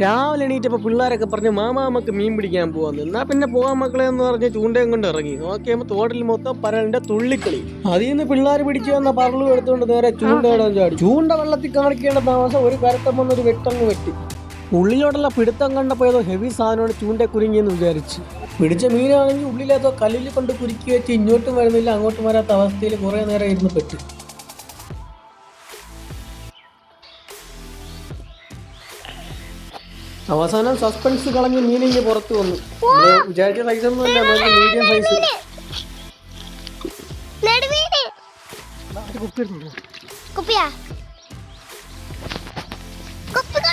രാവിലെ എണീറ്റപ്പോൾ പിള്ളേരൊക്കെ പറഞ്ഞ് മാമാ നമുക്ക് മീൻ പിടിക്കാൻ പോവാന്ന്. എന്നാ പിന്നെ പോകാൻ മക്കളെ എന്ന് പറഞ്ഞ് ചൂണ്ടയും കൊണ്ട് ഇറങ്ങി. നോക്കിയപ്പോൾ തോട്ടിൽ മൊത്തം പരലിന്റെ തുള്ളിക്കളി. അതിൽ നിന്ന് പിള്ളേർ പിടിച്ചു വന്ന പരലും എടുത്തുകൊണ്ട് നേരെ ചൂണ്ടയിടാൻ ചാടി. ചൂണ്ട വെള്ളത്തിൽ കാണിക്കേണ്ട താമസം ഒരു കരത്തം വന്നൊരു വെട്ടങ്ങ് വെട്ടി. ഉള്ളിലോട്ടുള്ള പിടുത്തം കണ്ടപ്പോൾ ഏതോ ഹെവി സാധനമാണ് ചൂണ്ട കുരുങ്ങിയെന്ന് വിചാരിച്ച്. പിടിച്ച മീനാണെങ്കിൽ ഉള്ളിലേതോ കല്ലിൽ കൊണ്ട് കുരുക്കി വെച്ച് ഇങ്ങോട്ടും വരുന്നില്ല അങ്ങോട്ടും വരാത്ത അവസ്ഥയിൽ കുറേ നേരം ഇരുന്ന് പെട്ടു. അവസാനം സസ്പെൻസ് കളഞ്ഞ് മീനിങ് പുറത്തു വന്നു. വിചാരിച്ച സൈസ് ഒന്നുമല്ല, മീഡിയം സൈസ്. കുപ്പിയാ കുപ്പി